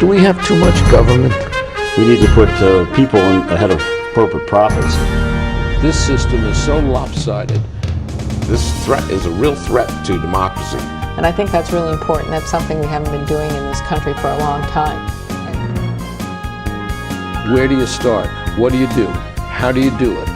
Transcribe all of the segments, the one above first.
Do we have too much government? We need to put people ahead of corporate profits. This system is so lopsided. This threat is a real threat to democracy. And I think that's really important. That's something we haven't been doing in this country for a long time. Where do you start? What do you do? How do you do it?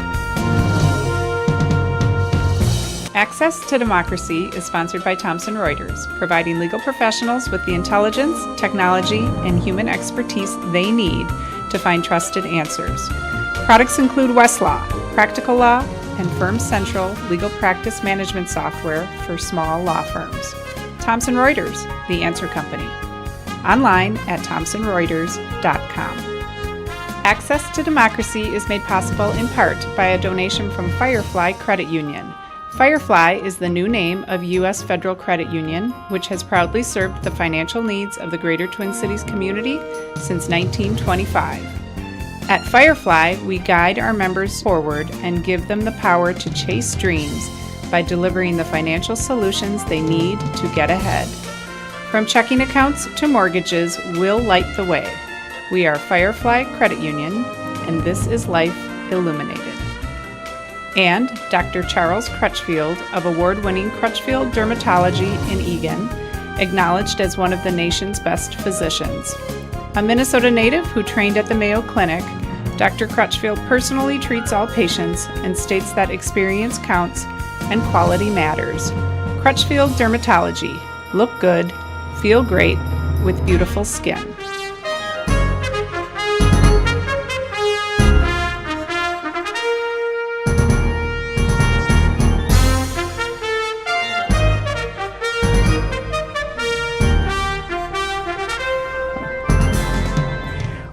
Access to Democracy is sponsored by Thomson Reuters, providing legal professionals with the intelligence, technology, and human expertise they need to find trusted answers. Products include Westlaw, Practical Law, and Firm Central legal practice management software for small law firms. Thomson Reuters, the answer company. Online at thomsonreuters.com. Access to Democracy is made possible in part by a donation from Firefly Credit Union. Firefly is the new name of U.S. Federal Credit Union, which has proudly served the financial needs of the Greater Twin Cities community since 1925. At Firefly, we guide our members forward and give them the power to chase dreams by delivering the financial solutions they need to get ahead. From checking accounts to mortgages, we'll light the way. We are Firefly Credit Union, and this is Life Illuminated. And Dr. Charles Crutchfield of award-winning Crutchfield Dermatology in Eagan, acknowledged as one of the nation's best physicians. A Minnesota native who trained at the Mayo Clinic, Dr. Crutchfield personally treats all patients and states that experience counts and quality matters. Crutchfield Dermatology. Look good, feel great, with beautiful skin.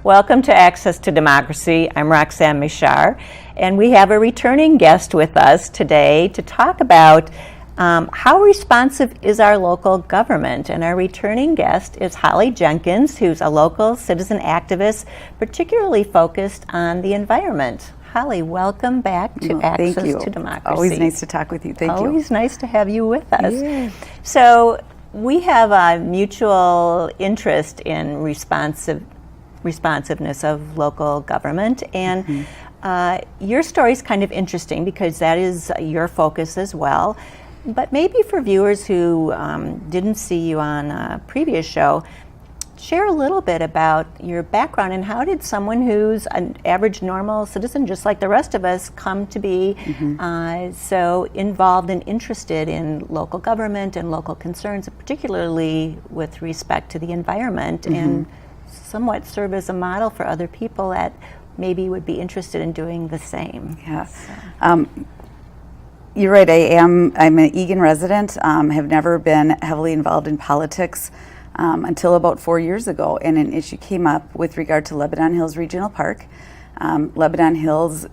Welcome to Access to Democracy. I'm Roxanne Mishar, and we have a returning guest with us today to talk about how responsive is our local government. And our returning guest is Holly Jenkins, who's a local citizen activist, particularly focused on the environment. Holly, welcome back to Access to Democracy. Always nice to talk with you. Thank you. Always nice to have you with us. Yeah. So we have a mutual interest in responsiveness of local government, and your story is kind of interesting because that is your focus as well. But maybe for viewers who didn't see you on a previous show, share a little bit about your background and how did someone who's an average normal citizen just like the rest of us come to be so involved and interested in local government and local concerns, particularly with respect to the environment, and somewhat serve as a model for other people that maybe would be interested in doing the same. Yeah. You're right, I'm an Eagan resident, have never been heavily involved in politics until about 4 years ago, and an issue came up with regard to Lebanon Hills Regional Park. Lebanon Hills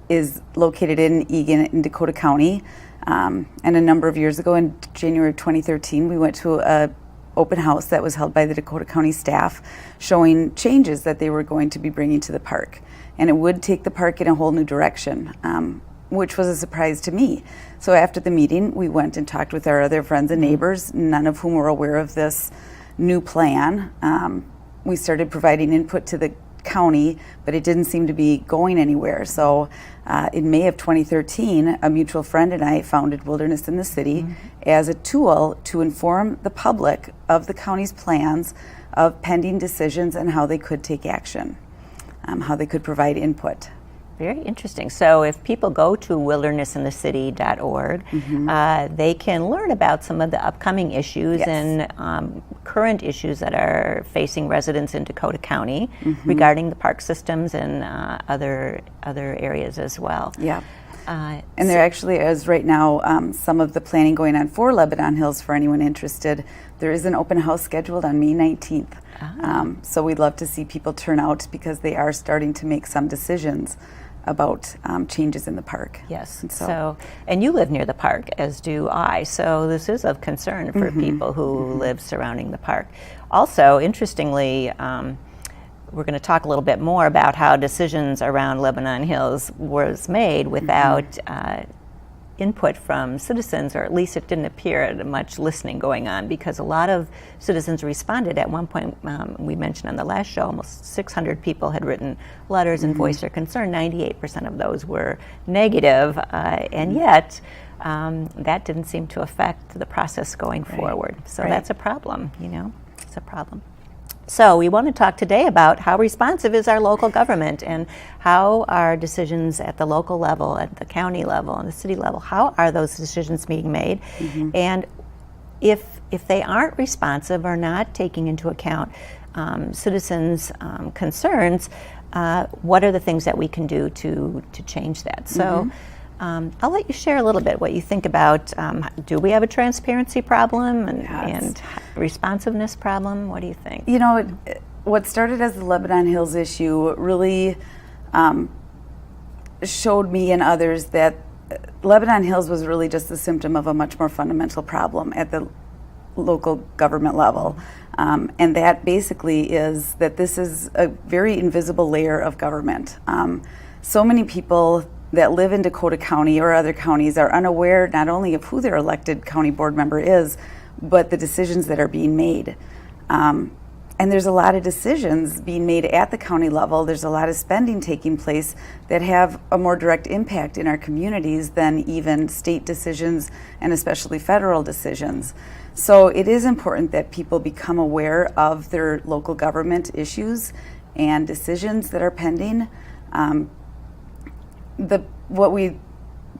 is located in Eagan in Dakota County, and a number of years ago in January of 2013 we went to a open house that was held by the Dakota County staff showing changes that they were going to be bringing to the park. And it would take the park in a whole new direction, which was a surprise to me. So after the meeting, we went and talked with our other friends and neighbors, none of whom were aware of this new plan. We started providing input to the county, but it didn't seem to be going anywhere. So in May of 2013, a mutual friend and I founded Wilderness in the City as a tool to inform the public of the county's plans of pending decisions and how they could take action, how they could provide input. Very interesting. So if people go to wildernessinthecity.org, they can learn about some of the upcoming issues and current issues that are facing residents in Dakota County regarding the park systems and other areas as well. Yeah. And there actually is right now some of the planning going on for Lebanon Hills for anyone interested. There is an open house scheduled on May 19th. So we'd love to see people turn out because they are starting to make some decisions about changes in the park. Yes, and you live near the park, as do I, so this is of concern for people who live surrounding the park. Also, interestingly, we're going to talk a little bit more about how decisions around Lebanon Hills was made without input from citizens, or at least it didn't appear much listening going on, because a lot of citizens responded. At one point, we mentioned on the last show, almost 600 people had written letters and voiced their concern. 98% of those were negative, and yet that didn't seem to affect the process going forward. So that's a problem, it's a problem. So we want to talk today about how responsive is our local government, and how are decisions at the local level, at the county level, and the city level, how are those decisions being made? And if they aren't responsive or not taking into account citizens' concerns, what are the things that we can do to change that? So I'll let you share a little bit what you think about, do we have a transparency problem and responsiveness problem? What do you think? What started as the Lebanon Hills issue really showed me and others that Lebanon Hills was really just a symptom of a much more fundamental problem at the local government level. And that basically is that this is a very invisible layer of government. So many people that live in Dakota County or other counties are unaware not only of who their elected county board member is, but the decisions that are being made. And there's a lot of decisions being made at the county level. There's a lot of spending taking place that have a more direct impact in our communities than even state decisions, and especially federal decisions. So it is important that people become aware of their local government issues and decisions that are pending. What we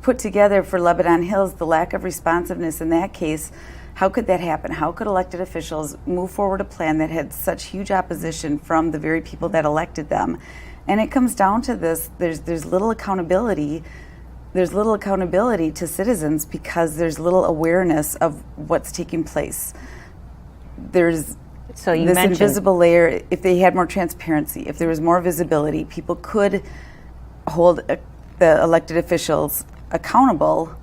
put together for Lebanon Hills, the lack of responsiveness in that case, how could that happen? How could elected officials move forward a plan that had such huge opposition from the very people that elected them? And it comes down to this: there's little accountability. There's little accountability to citizens because there's little awareness of what's taking place. There's So you this mentioned invisible layer. If they had more transparency, if there was more visibility, people could hold the elected officials accountable,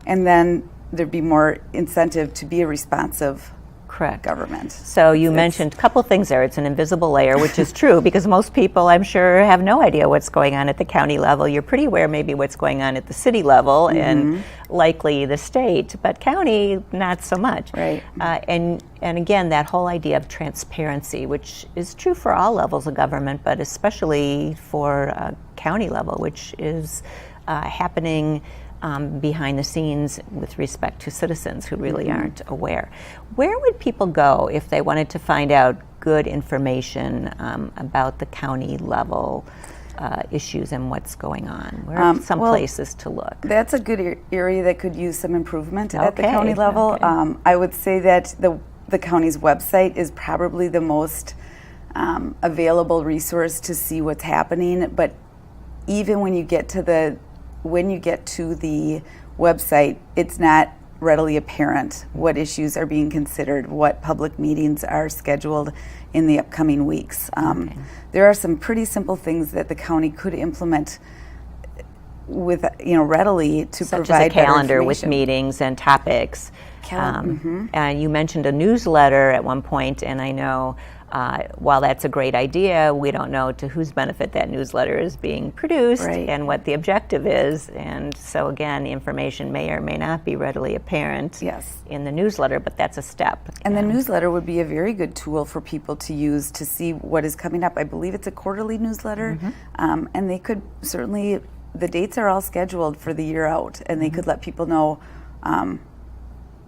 and then there'd be more incentive to be a responsive government. So you mentioned a couple things there. It's an invisible layer, which is true, because most people, I'm sure, have no idea what's going on at the county level. You're pretty aware maybe what's going on at the city level and likely the state, but county, not so much. Right. And again, that whole idea of transparency, which is true for all levels of government, but especially for county level, which is happening behind the scenes with respect to citizens who really aren't aware. Where would people go if they wanted to find out good information about the county level issues and what's going on? Where are some places to look? That's a good area that could use some improvement at the county level. I would say that the county's website is probably the most available resource to see what's happening, but even when you get to the website, it's not readily apparent what issues are being considered, what public meetings are scheduled in the upcoming weeks. There are some pretty simple things that the county could implement with, readily to Such provide as a calendar with information. meetings and topics. You mentioned a newsletter at one point, and I know while that's a great idea, we don't know to whose benefit that newsletter is being produced and what the objective is. And so again, information may or may not be readily apparent in the newsletter, but that's a step. And the newsletter would be a very good tool for people to use to see what is coming up. I believe it's a quarterly newsletter, and they could certainly, the dates are all scheduled for the year out, and they could let people know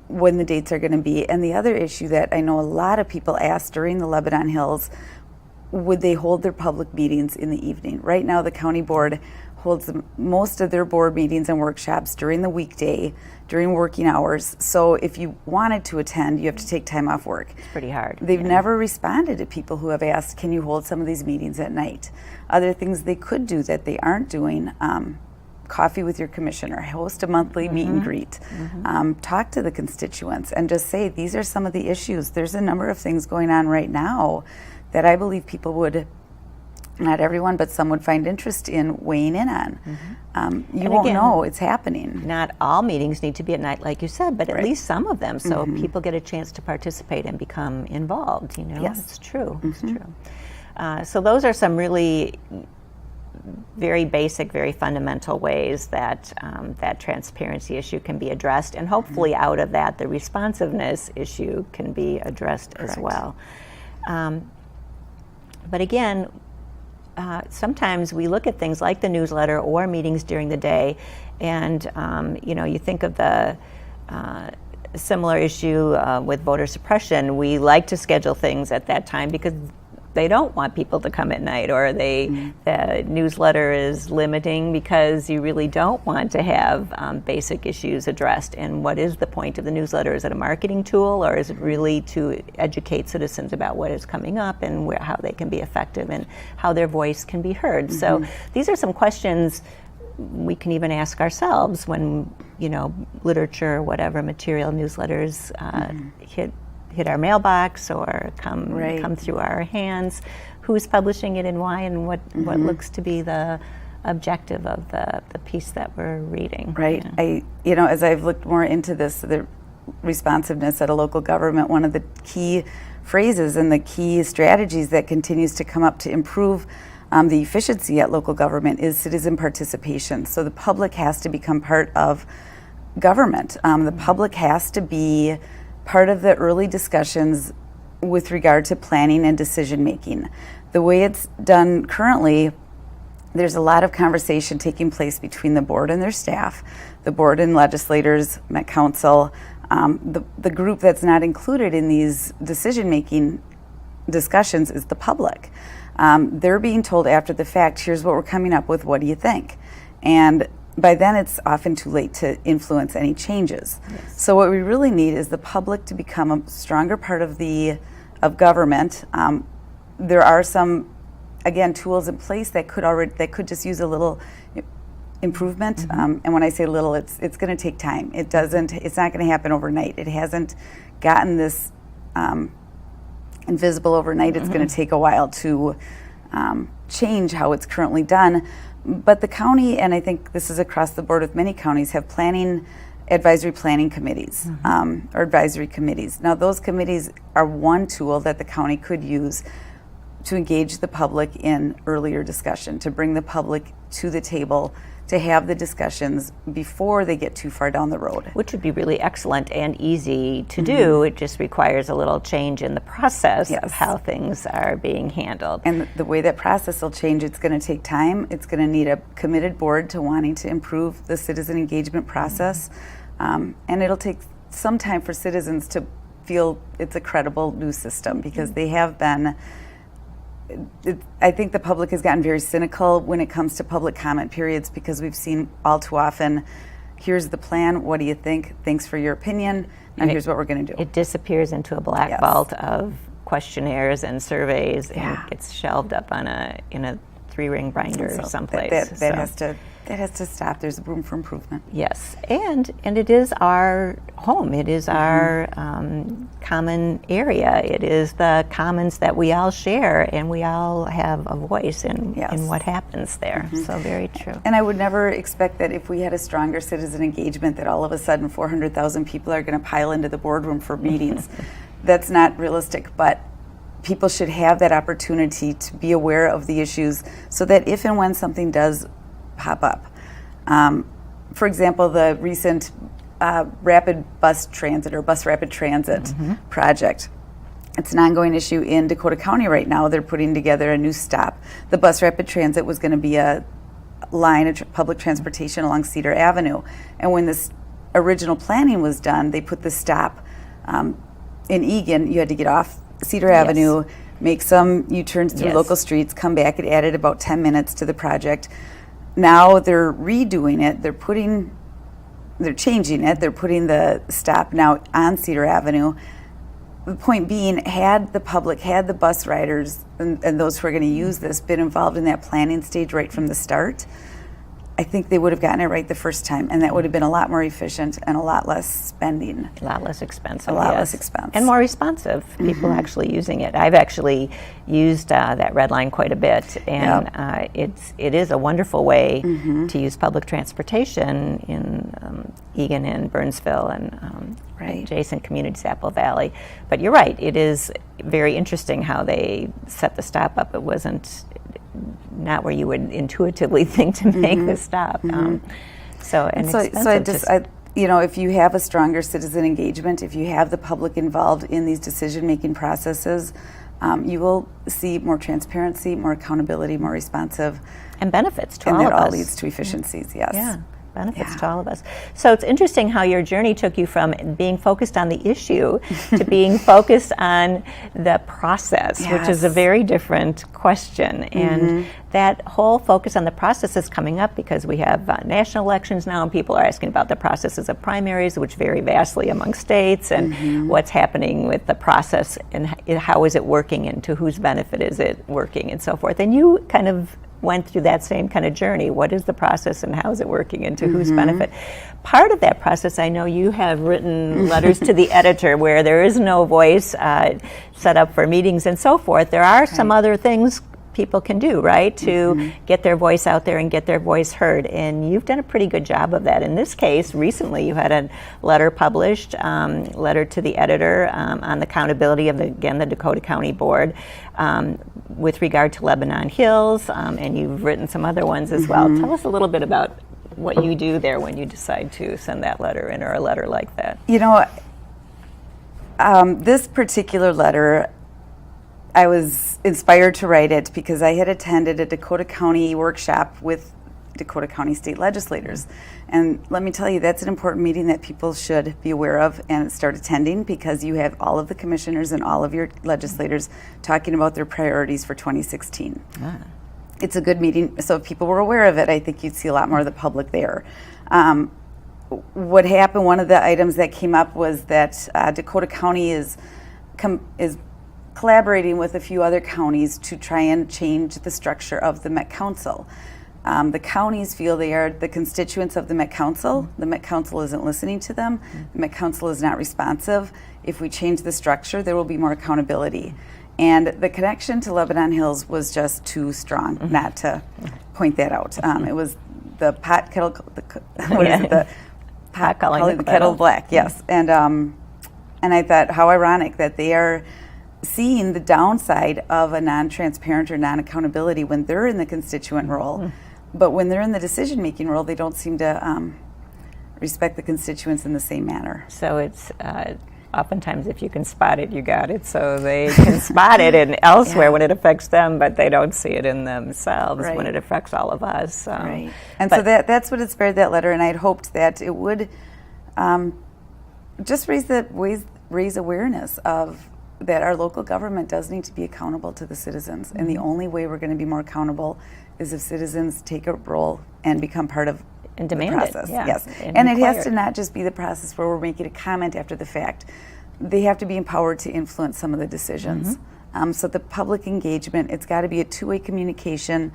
when the dates are going to be. And the other issue that I know a lot of people asked during the Lebanon Hills, would they hold their public meetings in the evening? Right now the county board holds most of their board meetings and workshops during the weekday, during working hours. So if you wanted to attend, you have to take time off work. It's pretty hard. They've never responded to people who have asked, can you hold some of these meetings at night? Other things they could do that they aren't doing, coffee with your commissioner, host a monthly meet and greet, talk to the constituents and just say, these are some of the issues. There's a number of things going on right now that I believe people would, not everyone, but some would find interest in weighing in on. You won't know it's happening. Not all meetings need to be at night, like you said, but at least some of them, so people get a chance to participate and become involved. Yes. It's true. It's true. So those are some really very basic, very fundamental ways that that transparency issue can be addressed, and hopefully out of that, the responsiveness issue can be addressed as well. But again, sometimes we look at things like the newsletter or meetings during the day, and you think of the similar issue with voter suppression. We like to schedule things at that time because they don't want people to come at night, or the newsletter is limiting because you really don't want to have basic issues addressed. And what is the point of the newsletter? Is it a marketing tool, or is it really to educate citizens about what is coming up and how they can be effective and how their voice can be heard? So these are some questions we can even ask ourselves when, literature, whatever material, newsletters hit our mailbox or come through our hands. Who's publishing it and why, and what looks to be the objective of the piece that we're reading. Right. As I've looked more into this, the responsiveness at a local government, one of the key phrases and the key strategies that continues to come up to improve the efficiency at local government is citizen participation. So the public has to become part of government. The public has to be part of the early discussions with regard to planning and decision making. The way it's done currently, there's a lot of conversation taking place between the board and their staff, the board and legislators, Met Council. The group that's not included in these decision making discussions is the public. They're being told after the fact, here's what we're coming up with, what do you think? And by then it's often too late to influence any changes. Yes. So what we really need is the public to become a stronger part of government. There are some, again, tools in place that could just use a little improvement. And when I say little, it's going to take time. It's not going to happen overnight. It hasn't gotten this invisible overnight. It's going to take a while to change how it's currently done. But the county, and I think this is across the board with many counties, have advisory planning committees or advisory committees. Now, those committees are one tool that the county could use to engage the public in earlier discussion, to bring the public to the table, to have the discussions before they get too far down the road. Which would be really excellent and easy to do. It just requires a little change in the process of how things are being handled. And the way that process will change, it's going to take time. It's going to need a committed board to wanting to improve the citizen engagement process. And it'll take some time for citizens to feel it's a credible new system, because they have been I think the public has gotten very cynical when it comes to public comment periods, because we've seen all too often, here's the plan, what do you think? Thanks for your opinion, and here's what we're going to do. It disappears into a black vault of questionnaires and surveys and gets shelved up in a 3-ring binder someplace. That has to stop. There's room for improvement. Yes, and it is our home. It is our common area. It is the commons that we all share, and we all have a voice in what happens there. So very true. And I would never expect that if we had a stronger citizen engagement that all of a sudden 400,000 people are going to pile into the boardroom for meetings. That's not realistic, but people should have that opportunity to be aware of the issues, so that if and when something does pop up. For example, the recent rapid bus transit or bus rapid transit project. It's an ongoing issue in Dakota County right now. They're putting together a new stop. The bus rapid transit was going to be a line of public transportation along Cedar Avenue. And when this original planning was done, they put the stop in Eagan. You had to get off Cedar Avenue, make some U-turns through local streets, come back. It added about 10 minutes to the project. Now they're redoing it. They're changing it. They're putting the stop now on Cedar Avenue. The point being, had the bus riders and those who are going to use this been involved in that planning stage right from the start, I think they would have gotten it right the first time, and that would have been a lot more efficient and a lot less spending. A lot less expensive. A lot less expense. And more responsive, people actually using it. I've actually used that red line quite a bit, and it is a wonderful way to use public transportation in Eagan and Burnsville and adjacent communities, Apple Valley. But you're right, it is very interesting how they set the stop up. It wasn't not where you would intuitively think to make this stop. So if you have a stronger citizen engagement, if you have the public involved in these decision-making processes, you will see more transparency, more accountability, more responsive. And benefits to all of us. And that all leads to efficiencies, yes. Yeah, benefits to all of us. So it's interesting how your journey took you from being focused on the issue to being focused on the process, which is a very different question. And that whole focus on the process is coming up because we have national elections now, and people are asking about the processes of primaries, which vary vastly among states, and what's happening with the process and how is it working and to whose benefit is it working and so forth. And you kind of went through that same kind of journey. What is the process and how is it working and to whose benefit? Part of that process, I know you have written letters to the editor where there is no voice set up for meetings and so forth. There are some other things people can do, right, to get their voice out there and get their voice heard. And you've done a pretty good job of that. In this case, recently you had a letter published, letter to the editor on the accountability of, the Dakota County Board with regard to Lebanon Hills, and you've written some other ones as well. Tell us a little bit about what you do there when you decide to send that letter in, or a letter like that. This particular letter, I was inspired to write it because I had attended a Dakota County workshop with Dakota County state legislators. And let me tell you, that's an important meeting that people should be aware of and start attending, because you have all of the commissioners and all of your legislators talking about their priorities for 2016. It's a good meeting, so if people were aware of it, I think you'd see a lot more of the public there. What happened, one of the items that came up was that Dakota County is collaborating with a few other counties to try and change the structure of the Met Council. The counties feel they are the constituents of the Met Council. The Met Council isn't listening to them. The Met Council is not responsive. If we change the structure, there will be more accountability. And the connection to Lebanon Hills was just too strong not to point that out. It was the pot kettle, the pot calling the kettle black, yes. And I thought, how ironic that they are seeing the downside of a non-transparent or non-accountability when they're in the constituent role, but when they're in the decision-making role, they don't seem to respect the constituents in the same manner. So it's oftentimes, if you can spot it, you got it. So they can spot it in elsewhere when it affects them, but they don't see it in themselves when it affects all of us. And so that's what inspired that letter, and I'd hoped that it would just raise awareness of that our local government does need to be accountable to the citizens. And the only way we're going to be more accountable is if citizens take a role and become part of and the demand process. It, Yes. And it has to not just be the process where we're making a comment after the fact. They have to be empowered to influence some of the decisions. So the public engagement, it's got to be a two-way communication,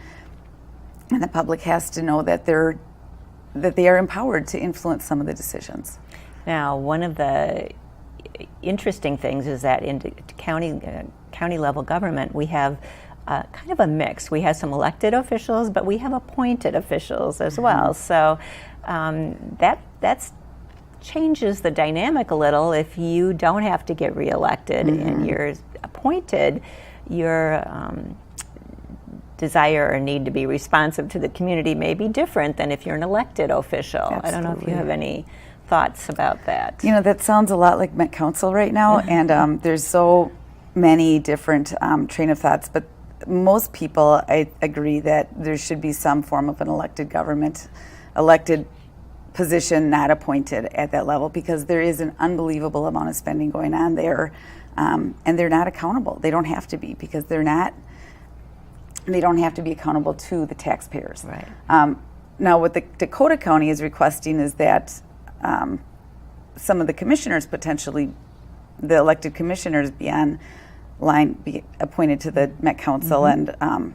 and the public has to know that they are empowered to influence some of the decisions. Now, one of the interesting things is that in county level government, we have kind of a mix. We have some elected officials, but we have appointed officials as well. So that changes the dynamic a little. If you don't have to get reelected and you're appointed, your desire or need to be responsive to the community may be different than if you're an elected official. Absolutely. I don't know if you have any thoughts about that. That sounds a lot like Met Council right now, and there's so many different train of thoughts, but most people, I agree that there should be some form of an elected position, not appointed at that level, because there is an unbelievable amount of spending going on there, and they're not accountable. They don't have to be, because they don't have to be accountable to the taxpayers. Right. Now, what the Dakota County is requesting is that some of the commissioners, potentially the elected commissioners, be appointed to the Met Council. And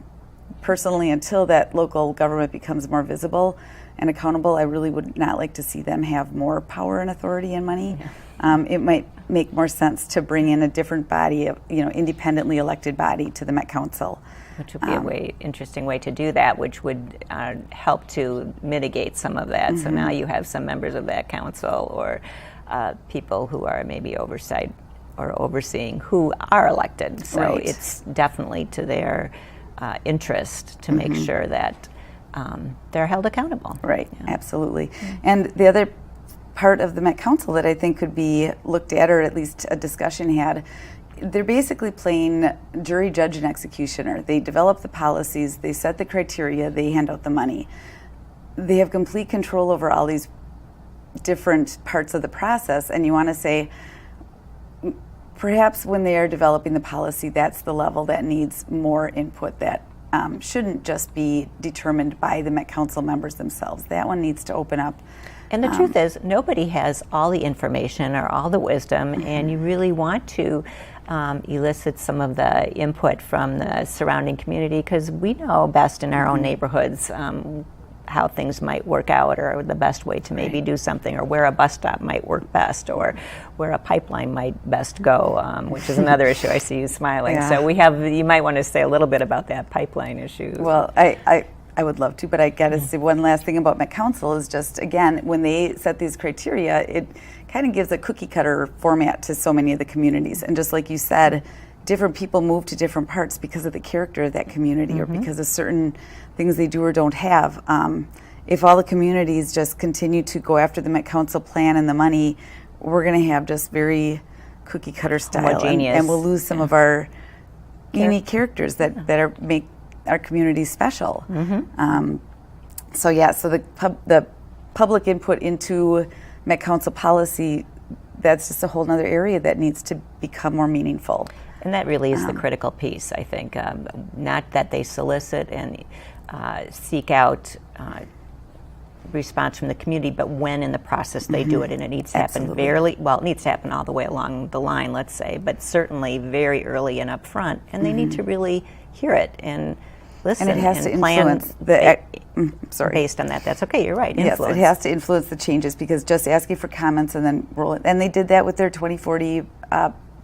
personally, until that local government becomes more visible and accountable, I really would not like to see them have more power and authority and money. It might make more sense to bring in a different body, independently elected body to the Met Council. Which would be a interesting way to do that, which would help to mitigate some of that. So now you have some members of that council or people who are maybe oversight or overseeing who are elected. So it's definitely to their interest to make sure that they're held accountable. Right, absolutely. And the other part of the Met Council that I think could be looked at, or at least a discussion had, they're basically playing jury, judge, and executioner. They develop the policies, they set the criteria, they hand out the money. They have complete control over all these different parts of the process, and you want to say, perhaps when they are developing the policy, that's the level that needs more input, that shouldn't just be determined by the Met Council members themselves. That one needs to open up. And the truth is, nobody has all the information or all the wisdom, and you really want to elicit some of the input from the surrounding community, because we know best in our own neighborhoods how things might work out, or the best way to maybe do something, or where a bus stop might work best, or where a pipeline might best go, which is another issue. I see you smiling. Yeah. So you might want to say a little bit about that pipeline issue. Well, I would love to, but I got to say one last thing about Met Council is just, again, when they set these criteria, it kind of gives a cookie cutter format to so many of the communities. And just like you said, different people move to different parts because of the character of that community, or because of certain things they do or don't have. If all the communities just continue to go after the Met Council plan and the money, we're going to have just very cookie cutter style, and we'll lose some of our unique characters that make our community special. So the public input into Met Council policy, that's just a whole other area that needs to become more meaningful. And that really is the critical piece, I think. Not that they solicit and seek out response from the community, but when in the process they do it, and it needs to happen it needs to happen all the way along the line, let's say, but certainly very early and up front. And they need to really hear it and listen, and it has to plan influence based on that. That's okay, you're right. Yes, it has to influence the changes, because just asking for comments and then roll it. And they did that with their 2040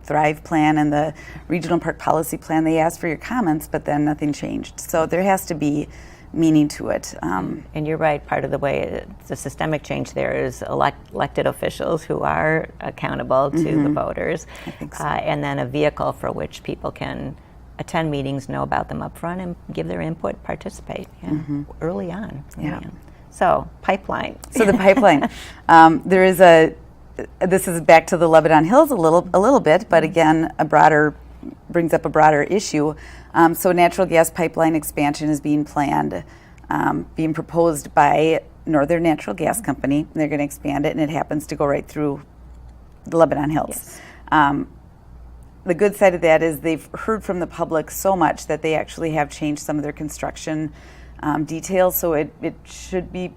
Thrive plan and the regional park policy plan. They asked for your comments, but then nothing changed. So there has to be meaning to it. And you're right, part of the way the systemic change there is elected officials who are accountable to the voters, I think so. And then a vehicle for which people can attend meetings, know about them up front, and give their input, participate early on. So, pipeline. So the pipeline. There is this is back to the Lebanon Hills a little bit, but again, brings up a broader issue. So natural gas pipeline expansion is being planned, being proposed by Northern Natural Gas Company. They're going to expand it, and it happens to go right through the Lebanon Hills. Yes. The good side of that is they've heard from the public so much that they actually have changed some of their construction details, so it should be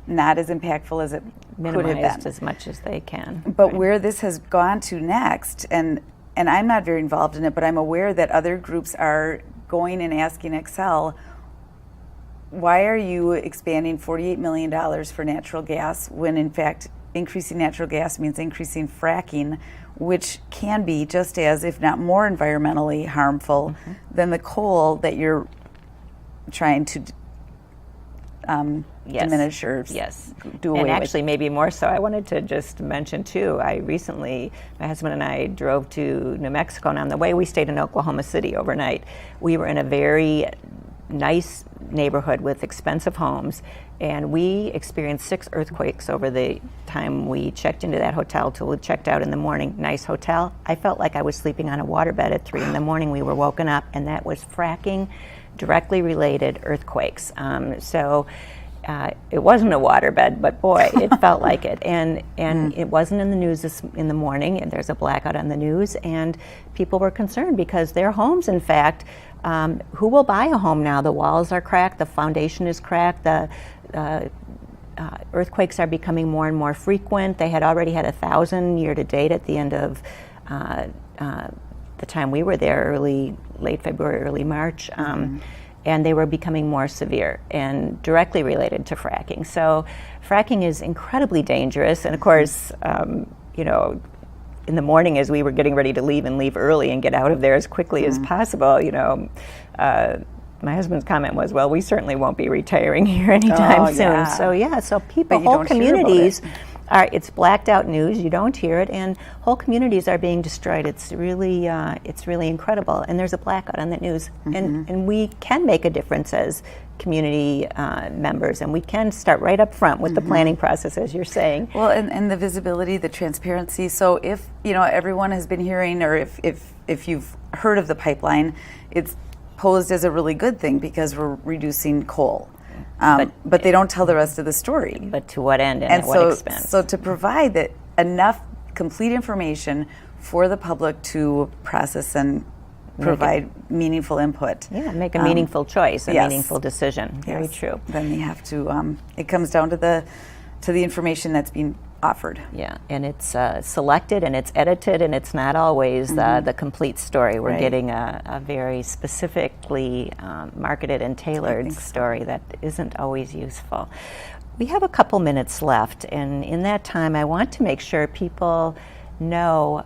not as impactful as it could have Minimized been. as much as they can. But where this has gone to next, and I'm not very involved in it, but I'm aware that other groups are going and asking Excel, why are you expanding $48 million for natural gas when in fact increasing natural gas means increasing fracking, which can be just as, if not more, environmentally harmful than the coal that you're trying to diminish or do away with. And actually, maybe more so. I wanted to just mention, too, my husband and I drove to New Mexico, and on the way we stayed in Oklahoma City overnight. We were in a very nice neighborhood with expensive homes, and we experienced 6 earthquakes over the time we checked into that hotel till we checked out in the morning. Nice hotel. I felt like I was sleeping on a waterbed at 3 in the morning. We were woken up, and that was fracking directly related earthquakes. It wasn't a waterbed, but boy, it felt like it. And it wasn't in the news in the morning, and there's a blackout on the news, and people were concerned because their homes, in fact, who will buy a home now? The walls are cracked, the foundation is cracked, the earthquakes are becoming more and more frequent. They had already had 1,000 year to date at the end of the time we were there, late February, early March. And they were becoming more severe and directly related to fracking. So fracking is incredibly dangerous. And of course, in the morning as we were getting ready to leave and leave early and get out of there as quickly as possible, my husband's comment was, well, we certainly won't be retiring here anytime soon. Yeah. So whole communities it's blacked out news. You don't hear it, and whole communities are being destroyed. It's really incredible. And there's a blackout on the news, and we can make a difference as community members, and we can start right up front with the planning process, as you're saying. Well, and the visibility, the transparency. So if everyone has been hearing, or if you've heard of the pipeline, it's posed as a really good thing because we're reducing coal. But they don't tell the rest of the story. But to what end and at what expense? So to provide that enough complete information for the public to process and provide meaningful input. Yeah, make a meaningful choice, a meaningful decision. Very true. Then they have to. It comes down to the information that's being offered. Yeah, and it's selected and it's edited, and it's not always the complete story. We're getting a very specifically marketed and tailored story that isn't always useful. We have a couple minutes left, and in that time I want to make sure people know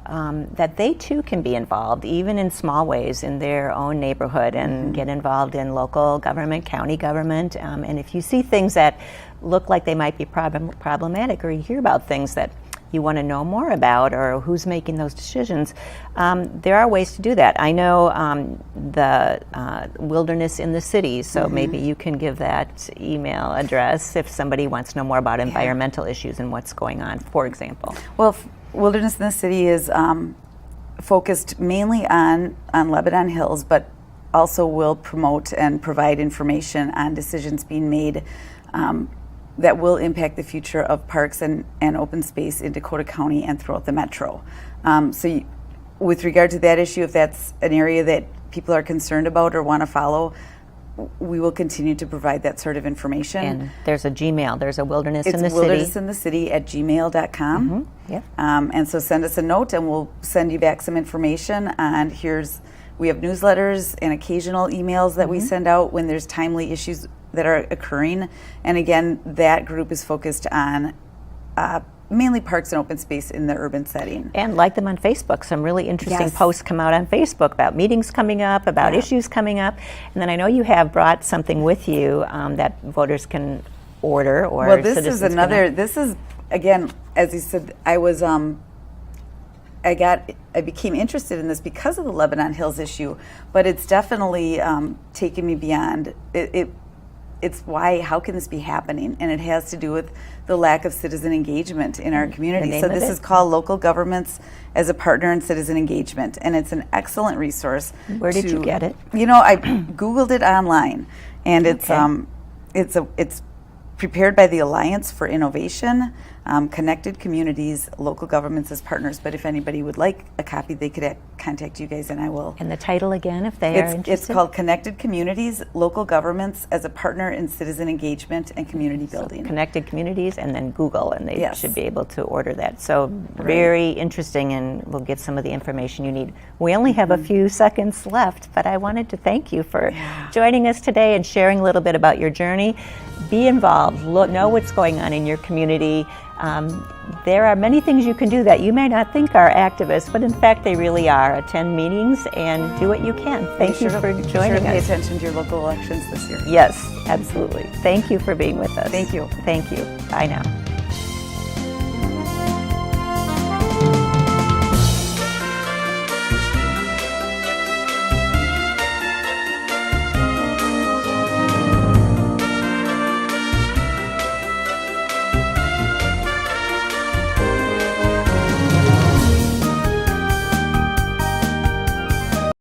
that they too can be involved, even in small ways, in their own neighborhood, and get involved in local government, county government. And if you see things that look like they might be problematic, or you hear about things that you want to know more about, or who's making those decisions, there are ways to do that. I know the Wilderness in the City, so maybe you can give that email address if somebody wants to know more about environmental issues and what's going on, for example. Well, Wilderness in the City is focused mainly on Lebanon Hills, but also will promote and provide information on decisions being made that will impact the future of parks and open space in Dakota County and throughout the metro. With regard to that issue, if that's an area that people are concerned about or want to follow, we will continue to provide that sort of information. And there's a Gmail. There's a Wilderness in the It's wildernessinthe.city at gmail.com. And so send us a note and we'll send you back some information. And we have newsletters and occasional emails that we send out when there's timely issues that are occurring. And again, that group is focused on mainly parks and open space in the urban setting. And like them on Facebook. Some really interesting posts come out on Facebook about meetings coming up, about issues coming up. And then I know you have brought something with you that voters can order, or this is again, as you said, I became interested in this because of the Lebanon Hills issue, but it's definitely taken me beyond it. It's how can this be happening? And it has to do with the lack of citizen engagement in our community. So this is called Local Governments as a Partner in Citizen Engagement, and it's an excellent resource. Where did you get it? I Googled it online, and it's prepared by the Alliance for Innovation, Connected Communities, Local Governments as Partners. But if anybody would like a copy, they could contact you guys and I will. And the title again, if they are interested? It's called Connected Communities, Local Governments as a Partner in Citizen Engagement and Community Building. Connected Communities, and then Google, and they should be able to order that. So very interesting, and we'll get some of the information you need. We only have a few seconds left, but I wanted to thank you for joining us today and sharing a little bit about your journey. Be involved, know what's going on in your community. There are many things you can do that you may not think are activists, but in fact they really are. Attend meetings and do what you can. Thank you for joining us. Pay attention to your local elections this year. Yes, absolutely. Thank you for being with us. Thank you. Thank you. Bye now.